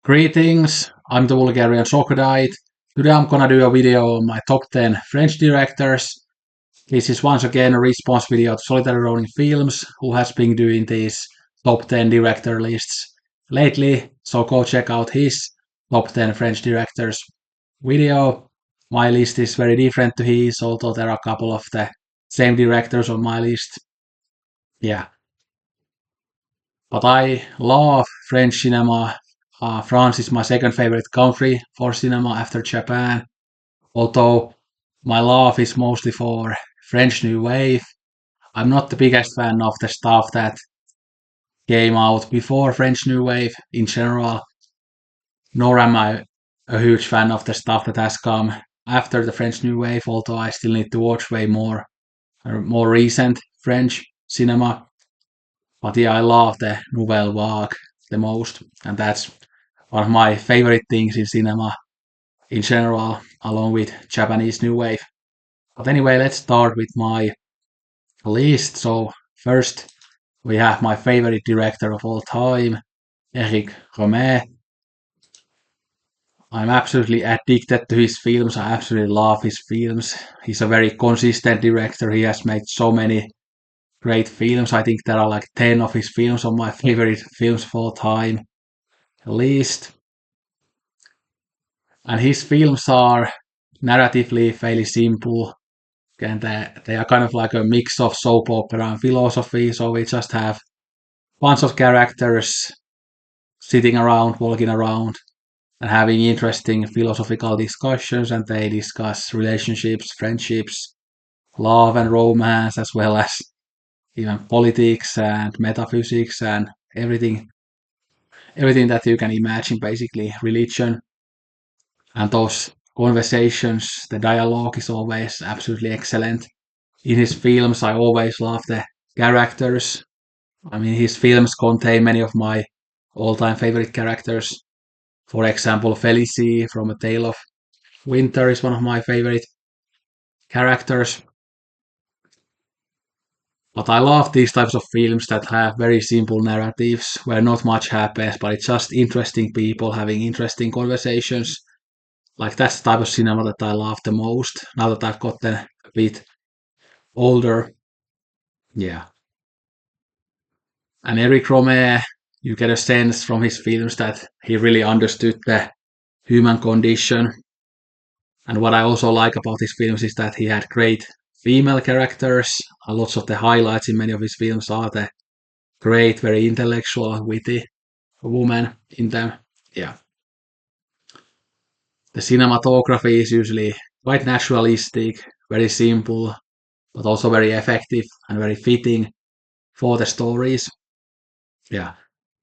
Greetings, I'm the Bulgarian Socodite. Today I'm gonna do a video on my top 10 French directors. This is once again a response video to Solitary Rolling Films, who has been doing these top 10 director lists lately, so go check out his top 10 French directors video. My list is very different to his, although there are a couple of the same directors on my list. Yeah. But I love French cinema. France is my second favorite country for cinema after Japan, although my love is mostly for French New Wave. I'm not the biggest fan of the stuff that came out before French New Wave in general, nor am I a huge fan of the stuff that has come after the French New Wave, although I still need to watch way more recent French cinema. But yeah, I love the Nouvelle Vague the most, and that's one of my favorite things in cinema in general, along with Japanese New Wave. But anyway, let's start with my list. So first, we have my favorite director of all time, Éric Rohmer. I'm absolutely addicted to his films. I absolutely love his films. He's a very consistent director. He has made so many great films. I think there are like 10 of his films on my favorite films of all time, at least. And his films are narratively fairly simple, and they are kind of like a mix of soap opera and philosophy. So we just have bunch of characters sitting around, walking around, and having interesting philosophical discussions, and they discuss relationships, friendships, love and romance, as well as even politics and metaphysics and everything that you can imagine, basically religion. And those conversations, the dialogue is always absolutely excellent. In his films, I always love the characters. I mean, his films contain many of my all-time favorite characters. For example, Felicie from A Tale of Winter is one of my favorite characters. But I love these types of films that have very simple narratives where not much happens, but it's just interesting people having interesting conversations. Like that's the type of cinema that I love the most now that I've gotten a bit older. Yeah. And Éric Rohmer, you get a sense from his films that he really understood the human condition. And what I also like about his films is that he had great female characters. Lots of the highlights in many of his films are the great, very intellectual, witty woman in them. Yeah. The cinematography is usually quite naturalistic, very simple, but also very effective and very fitting for the stories. Yeah.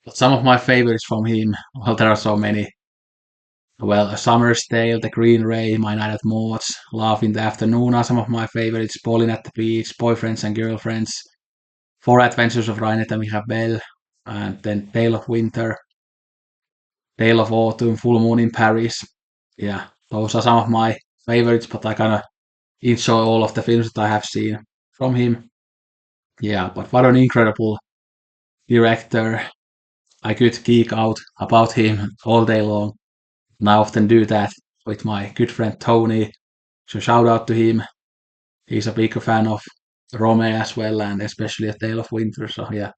But some of my favorites from him, well, there are so many. Well, A Summer's Tale, The Green Ray, My Night at Maud's, Love in the Afternoon are some of my favorites. Bowling at the Beach, Boyfriends and Girlfriends, Four Adventures of Reinette and Mirabelle, and then Tale of Winter, Tale of Autumn, Full Moon in Paris. Yeah, those are some of my favorites, but I kind of enjoy all of the films that I have seen from him. Yeah, but what an incredible director. I could geek out about him all day long. And I often do that with my good friend Tony. So shout out to him. He's a big fan of Rohmer as well, and especially A Tale of Winter. So yeah.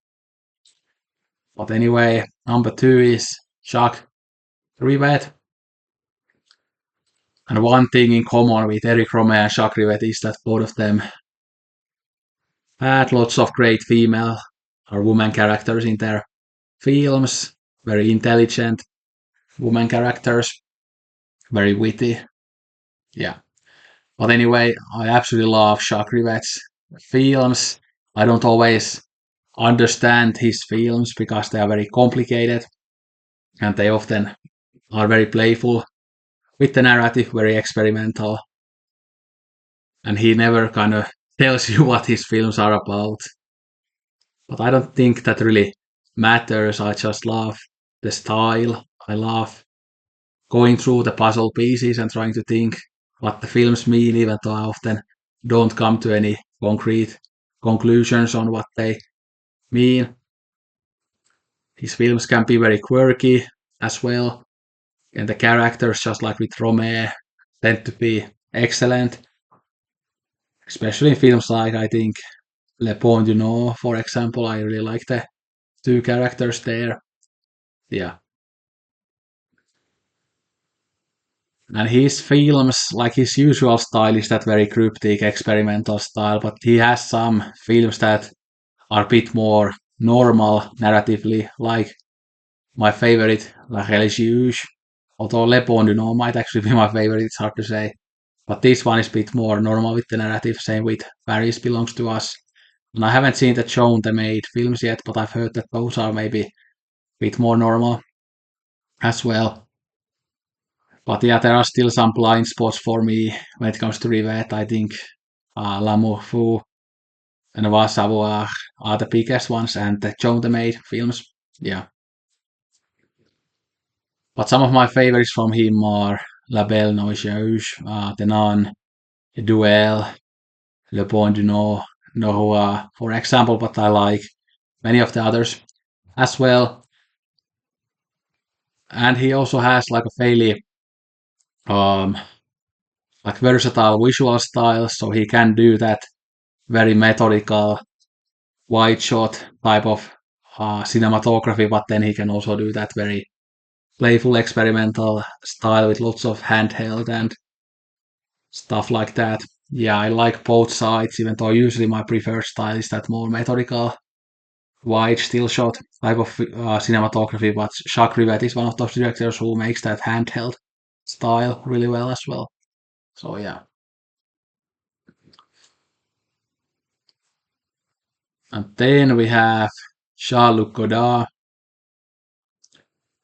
But anyway, number 2 is Jacques Rivette. And one thing in common with Éric Rohmer and Jacques Rivette is that both of them had lots of great female or woman characters in their films. Very intelligent woman characters. Very witty. Yeah. But anyway, I absolutely love Jacques Rivette's films. I don't always understand his films because they are very complicated and they often are very playful with the narrative, very experimental. And he never kind of tells you what his films are about. But I don't think that really matters. I just love the style. I love going through the puzzle pieces and trying to think what the films mean, even though I often don't come to any concrete conclusions on what they mean. His films can be very quirky as well. And the characters, just like with Rohmer, tend to be excellent, especially in films like, I think, Le Pont du Nord, for example. I really like the two characters there. Yeah. And his films, like his usual style, is that very cryptic, experimental style, but he has some films that are a bit more normal narratively, like my favorite, La Religieuse, although Le Pont du Nord might actually be my favorite, it's hard to say. But this one is a bit more normal with the narrative, same with Paris Belongs to Us. And I haven't seen the Joan the Maid films yet, but I've heard that those are maybe a bit more normal as well. But yeah, there are still some blind spots for me when it comes to Rivette. I think L'amour fou and Va savoir are the biggest ones, and the Joan the Maid films. Yeah. But some of my favorites from him are La Belle Noiseuse, The Nun, Duel, Le Bon du Nord, Norrois, for example, but I like many of the others as well. And he also has like a fairly um, like versatile visual style, so he can do that very methodical wide shot type of cinematography, but then he can also do that very playful experimental style with lots of handheld and stuff like that. Yeah, I like both sides, even though usually my preferred style is that more methodical, wide still shot type of cinematography. But Jacques Rivette is one of those directors who makes that handheld style really well as well. So yeah. And then we have Jean-Luc Godard,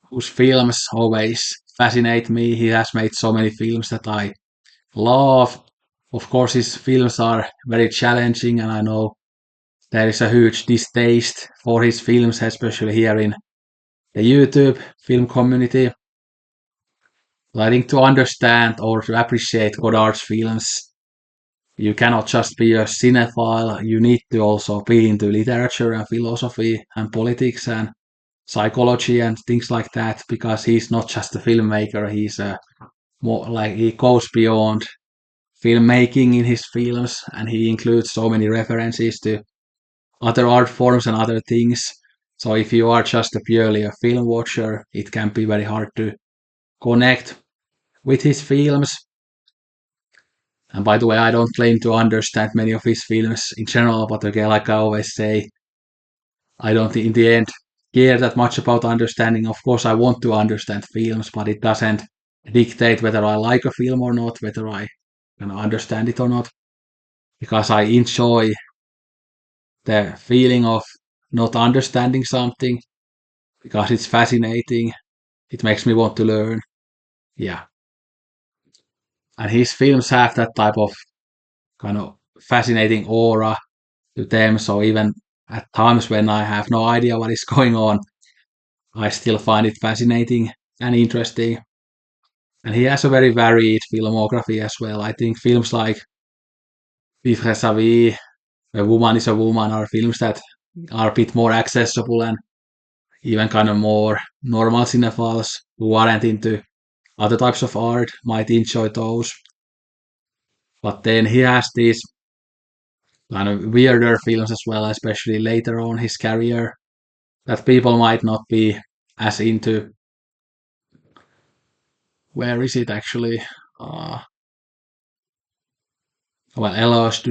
whose films always fascinate me. He has made so many films that I love. Of course, his films are very challenging, and I know there is a huge distaste for his films, especially here in the YouTube film community. I think to understand or to appreciate Godard's films, you cannot just be a cinephile, you need to also be into literature and philosophy and politics and psychology and things like that, because he's not just a filmmaker, he's a more like he goes beyond filmmaking in his films, and he includes so many references to other art forms and other things. So if you are just a purely a film watcher, it can be very hard to connect with his films. And by the way, I don't claim to understand many of his films in general, but again, like I always say, I don't in the end care that much about understanding. Of course, I want to understand films, but it doesn't dictate whether I like a film or not, whether I can understand it or not, because I enjoy the feeling of not understanding something because it's fascinating. It makes me want to learn. Yeah. And his films have that type of kind of fascinating aura to them. So even at times when I have no idea what is going on, I still find it fascinating and interesting. And he has a very varied filmography as well. I think films like Vivre sa vie, A Woman is a Woman are films that are a bit more accessible, and even kind of more normal cinephiles who aren't into other types of art might enjoy those. But then he has these kind of weirder films as well, especially later on his career, that people might not be as into. Where is it actually? Uh, well, Eloge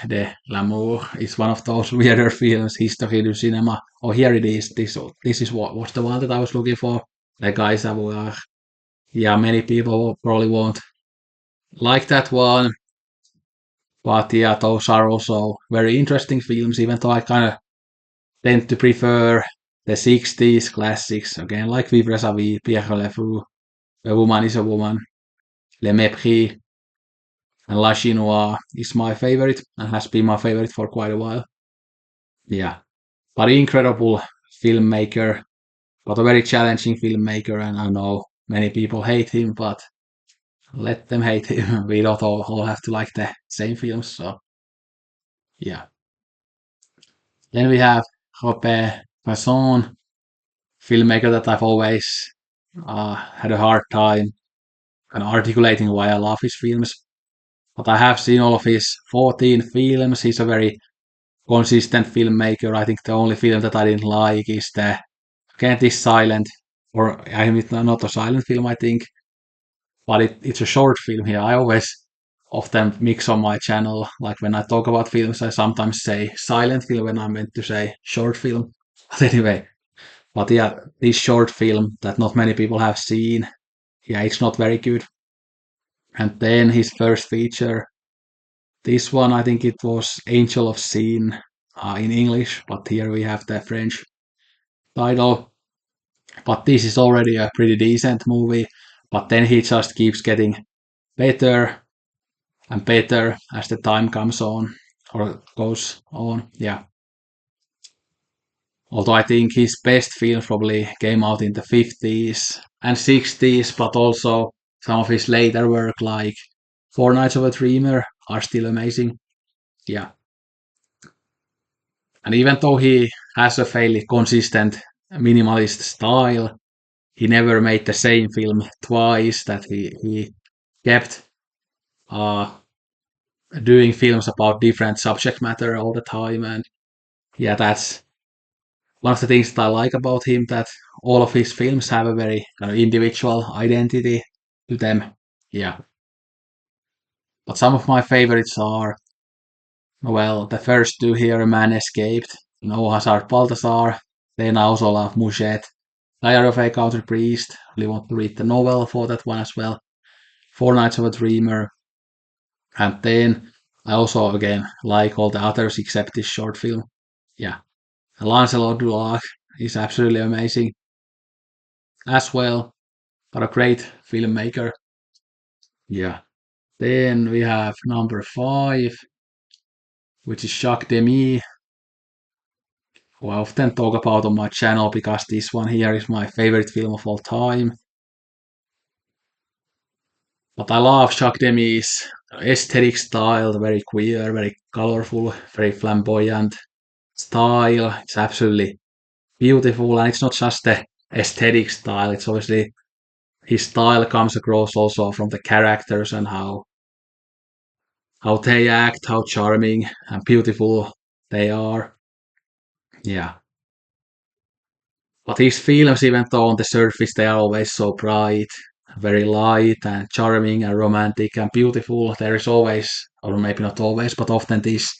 de l'amour is one of those weirder films, History du Cinema. Oh, here it is. This is what was the one that I was looking for. The Guy Savoir. Yeah, many people probably won't like that one. But yeah, those are also very interesting films, even though I kind of tend to prefer the 60s classics, again, like Vivre sa vie, Pierre Le Fou, A Woman is a Woman, Le Mépris, and La Chinoise is my favorite and has been my favorite for quite a while. Yeah, but incredible filmmaker, but a very challenging filmmaker, and I know many people hate him, but let them hate him. We don't all have to like the same films, so yeah. Then we have Robert Bresson, filmmaker that I've always had a hard time kind of articulating why I love his films. But I have seen all of his 14 films. He's a very consistent filmmaker. I think the only film that I didn't like is the Kent is Silent, or I mean, it's not a silent film, I think, but it's a short film here. I always often mix on my channel. Like when I talk about films, I sometimes say silent film when I meant to say short film. But anyway, but yeah, this short film that not many people have seen, yeah, it's not very good. And then his first feature, this one, I think it was Angel of Sin in English, but here we have the French title. But this is already a pretty decent movie. But then he just keeps getting better and better as the time comes on or goes on. Yeah. Although I think his best films probably came out in the 50s and 60s, but also some of his later work, like Four Nights of a Dreamer, are still amazing. Yeah. And even though he has a fairly consistent minimalist style, he never made the same film twice, that he kept uh, doing films about different subject matter all the time. And yeah, that's one of the things that I like about him, that all of his films have a very kind of individual identity to them. Yeah. But some of my favorites are, well, the first two here, A Man Escaped, Hazard Balthazar. Then I also love Mouchette, Diary of a Country Priest. Really want to read the novel for that one as well. Four Nights of a Dreamer. And then I also again like all the others except this short film. Yeah. And Lancelot du Lac is absolutely amazing as well, but a great filmmaker. Yeah. Then we have number 5, which is Jacques Demy, who I often talk about on my channel because this one here is my favorite film of all time. But I love Jacques Demy's aesthetic style, very queer, very colorful, very flamboyant style. It's absolutely beautiful, and it's not just the aesthetic style, it's obviously his style comes across also from the characters and how they act, how charming and beautiful they are. Yeah. But his films, even though on the surface they are always so bright, very light and charming and romantic and beautiful, there is always, or maybe not always, but often this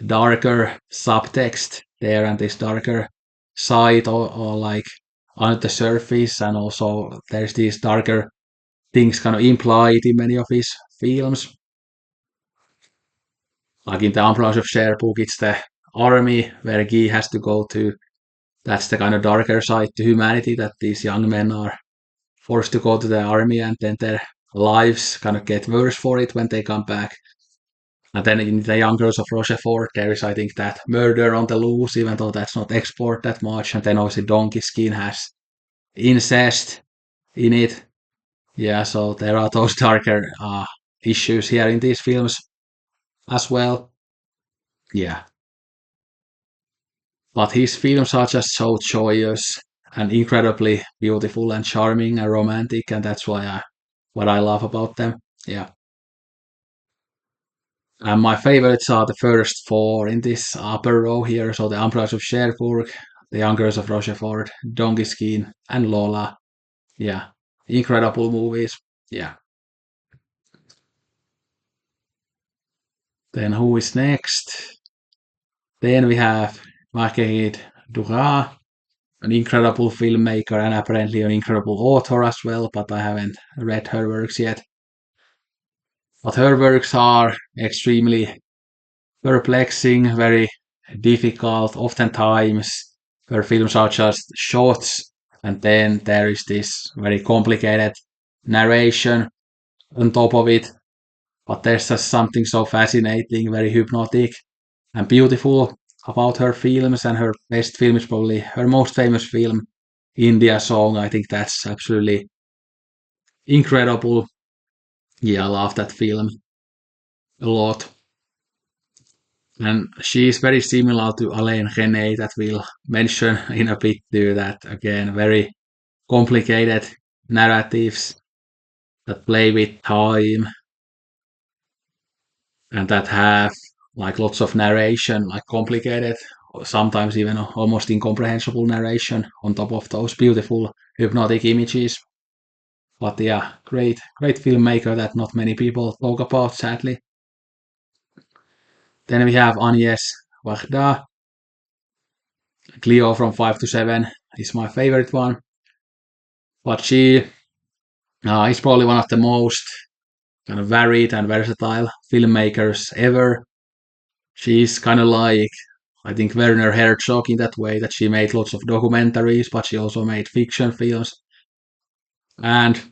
darker subtext there and this darker side, or like under the surface, and also there's these darker things kind of implied in many of his films. Like in the Ambrose of Cherbourg, it's the army where Guy has to go to. That's the kind of darker side to humanity, that these young men are forced to go to the army, and then their lives kind of get worse for it when they come back. And then in the Young Girls of Rochefort, there is, I think, that murder on the loose, even though that's not explored that much. And then obviously Donkey Skin has incest in it. Yeah, so there are those darker issues here in these films as well. Yeah. But his films are just so joyous and incredibly beautiful and charming and romantic, and that's what I love about them. Yeah. And my favorites are the first 4 in this upper row here. So the Emperors of Cherbourg, the Young Girls of Rochefort, Donkey Skin, and Lola. Yeah. Incredible movies. Yeah. Then who is next? Then we have Marguerite Duras, an incredible filmmaker and apparently an incredible author as well, but I haven't read her works yet. But her works are extremely perplexing, very difficult. Oftentimes, her films are just shots, and then there is this very complicated narration on top of it. But there's just something so fascinating, very hypnotic, and beautiful about her films. And her best film is probably her most famous film, India Song. I think that's absolutely incredible. Yeah, I love that film a lot. And she is very similar to Alain Resnais, that we'll mention in a bit too. That again, very complicated narratives that play with time and that have like lots of narration, like complicated, or sometimes even almost incomprehensible narration on top of those beautiful hypnotic images. But yeah, great filmmaker that not many people talk about, sadly. Then we have Agnès Varda. Cleo from 5 to 7 is my favorite one. But she is probably one of the most kind of varied and versatile filmmakers ever. She's kind of like, I think, Werner Herzog in that way that she made lots of documentaries, but she also made fiction films. And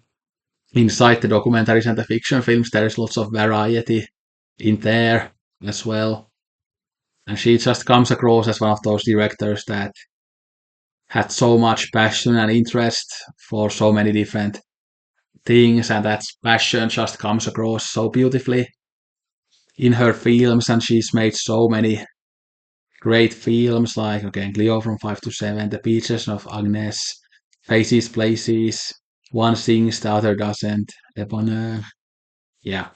inside the documentaries and the fiction films, there is lots of variety in there as well. And she just comes across as one of those directors that had so much passion and interest for so many different things, and that passion just comes across so beautifully in her films. And she's made so many great films, like again, Cleo from 5 to 7, The Beaches of Agnes, Faces, Places, One Sings, the Other Doesn't, Le Bonheur. Yeah.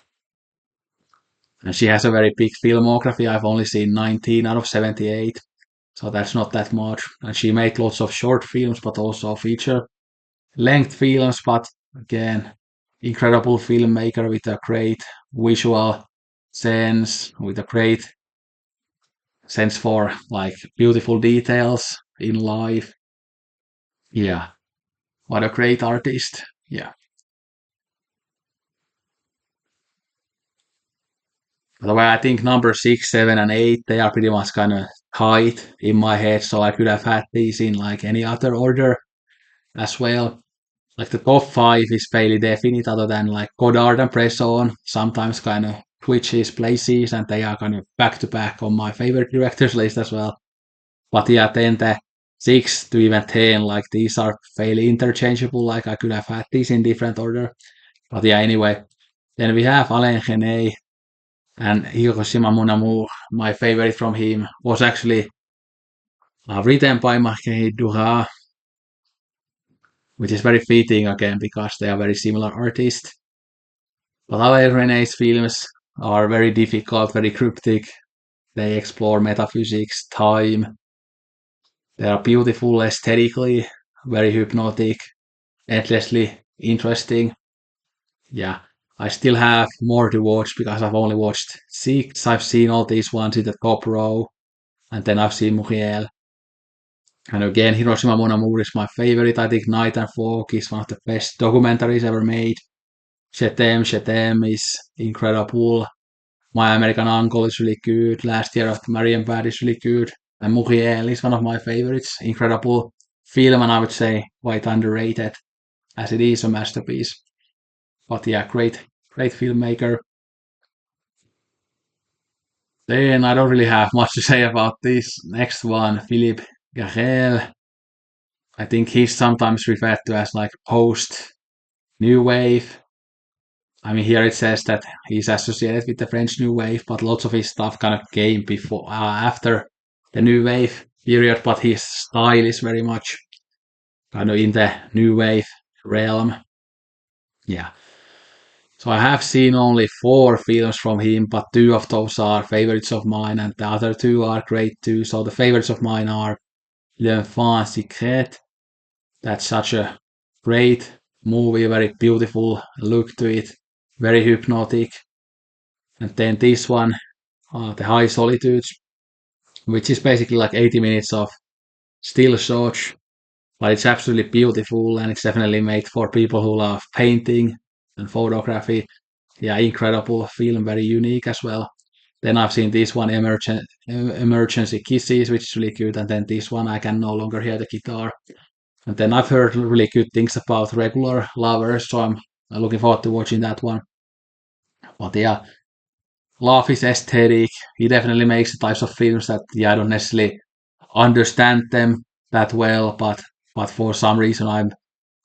And she has a very big filmography. I've only seen 19 out of 78, so that's not that much. And she made lots of short films, but also feature length films. But again, incredible filmmaker with a great visual sense, with a great sense for like beautiful details in life. Yeah, what a great artist. Yeah. By the way, I think number 6, 7, and 8, they are pretty much kind of tight in my head, so I could have had these in like any other order as well. Like the top 5 is fairly definite, other than like Godard and Bresson, sometimes kind of switches places, and they are kind of back to back on my favorite directors list as well. But yeah, then the 6 to even 10, like these are fairly interchangeable, like I could have had these in different order. But yeah, anyway, then we have Alain Resnais and Hiroshima Mon Amour. My favorite from him was actually written by Marguerite Duras, which is very fitting again because they are very similar artists. But Alain Resnais' films are very difficult, very cryptic. They explore metaphysics, time. They are beautiful aesthetically, very hypnotic, endlessly interesting. Yeah, I still have more to watch because I've only watched 6. I've seen all these ones in the top row, and then I've seen Muriel. And again, Hiroshima Mon Amour is my favorite. I think Night and Fog is one of the best documentaries ever made. Je t'aime is incredible. My American Uncle is really good. Last Year of Marienbad is really good. And Muriel is one of my favorites. Incredible film, and I would say quite underrated, as it is a masterpiece. But yeah, great filmmaker. Then I don't really have much to say about this next one, Philippe Garrel. I think he's sometimes referred to as like post New Wave. I mean, here it says that he's associated with the French New Wave, but lots of his stuff kind of came before, after the New Wave period. But his style is very much kind of in the New Wave realm. Yeah. So I have seen only 4 films from him, but 2 of those are favorites of mine, and the other 2 are great too. So the favorites of mine are L'Enfant Secret. That's such a great movie, very beautiful look to it, very hypnotic. And then this one, The High Solitudes, which is basically like 80 minutes of still shots, but it's absolutely beautiful, and it's definitely made for people who love painting and photography. Yeah, incredible film, very unique as well. Then I've seen this one, Emergency Kisses, which is really good, and then this one, I Can No Longer Hear the Guitar. And then I've heard really good things about Regular Lovers, so I'm looking forward to watching that one. But yeah, love is aesthetic. He definitely makes the types of films that, yeah, I don't necessarily understand them that well, but for some reason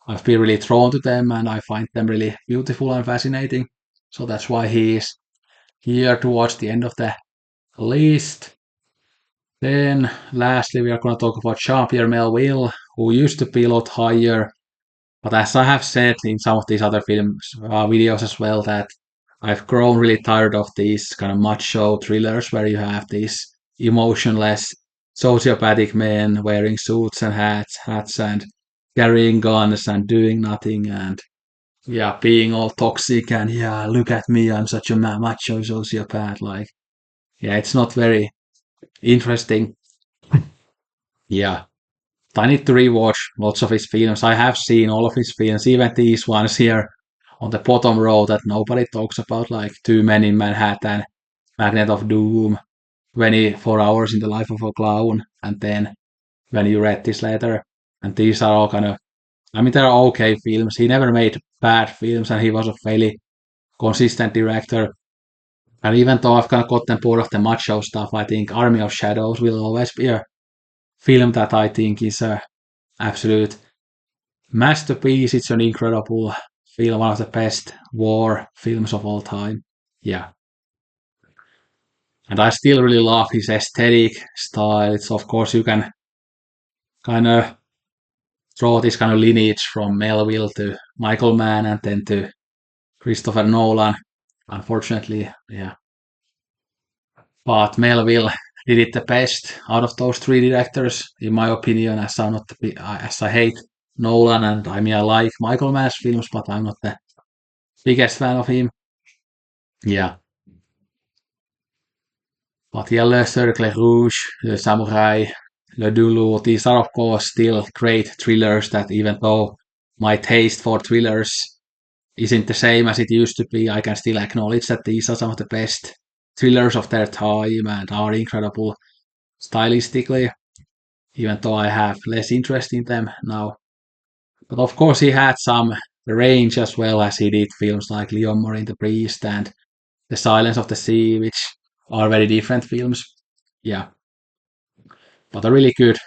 I've been really drawn to them, and I find them really beautiful and fascinating. So that's why he is here towards the end of the list. Then lastly, we are going to talk about Jean-Pierre Melville, who used to be a lot higher But as I have said in some of these other films videos as well, that I've grown really tired of these kind of macho thrillers where you have these emotionless sociopathic men wearing suits and hats and carrying guns and doing nothing and yeah, being all toxic and yeah, look at me, I'm such a macho sociopath. Like, yeah, it's not very interesting. Yeah, I need to rewatch lots of his films. I have seen all of his films, even these ones here on the bottom row that nobody talks about, like Two Men in Manhattan, Magnet of Doom, 24 Hours in the Life of a Clown, and then When You Read This Letter. And these are all kind of, I mean, they're okay films. He never made bad films, and he was a fairly consistent director. And even though I've kind of gotten bored of the macho stuff, I think Army of Shadows will always be a film that I think is a absolute masterpiece. It's an incredible film, one of the best war films of all time. Yeah. And I still really love his aesthetic style. It's of course you can kind of draw this kind of lineage from Melville to Michael Mann and then to Christopher Nolan. Unfortunately, yeah. But Melville did it the best out of those three directors, in my opinion. As I hate Nolan, and I mean I like Michael Mann's films, but I'm not the biggest fan of him. Yeah, but yeah, Le Cercle Rouge, Le Samurai, Le Dulu, these are of course still great thrillers. That even though my taste for thrillers isn't the same as it used to be, I can still acknowledge that these are some of the best thrillers of their time and are incredible stylistically, even though I have less interest in them now. But of course, he had some range as well, as he did films like Leon Morin the Priest and The Silence of the Sea, which are very different films. Yeah, but a really good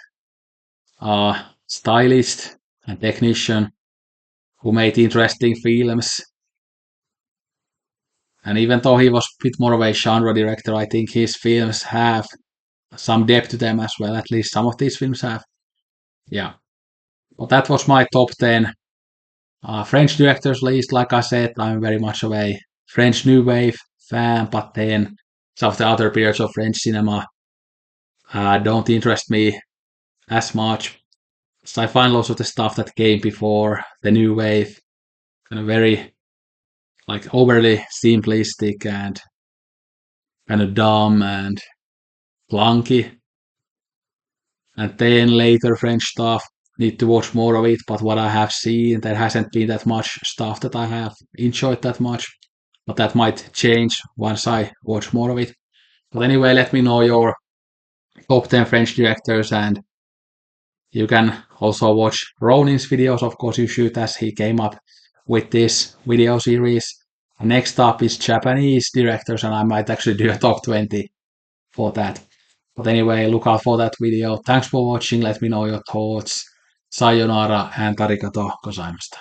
stylist and technician who made interesting films. And even though he was a bit more of a genre director, I think his films have some depth to them as well. At least some of these films have. Yeah. But that was my top 10 French directors list. Like I said, I'm very much of a French New Wave fan, but then some of the other periods of French cinema don't interest me as much. So I find lots of the stuff that came before the New Wave kind of very like overly simplistic and kind of dumb and clunky. And then later French stuff, need to watch more of it, but what I have seen, there hasn't been that much stuff that I have enjoyed that much. But that might change once I watch more of it. But anyway, let me know your top 10 French directors, and you can also watch Ronin's videos. Of course, you should, as he came up with this video series. Next up is Japanese directors, and I might actually do a top 20 for that. But anyway, look out for that video. Thanks for watching. Let me know your thoughts. Sayonara and arigato gozaimashita.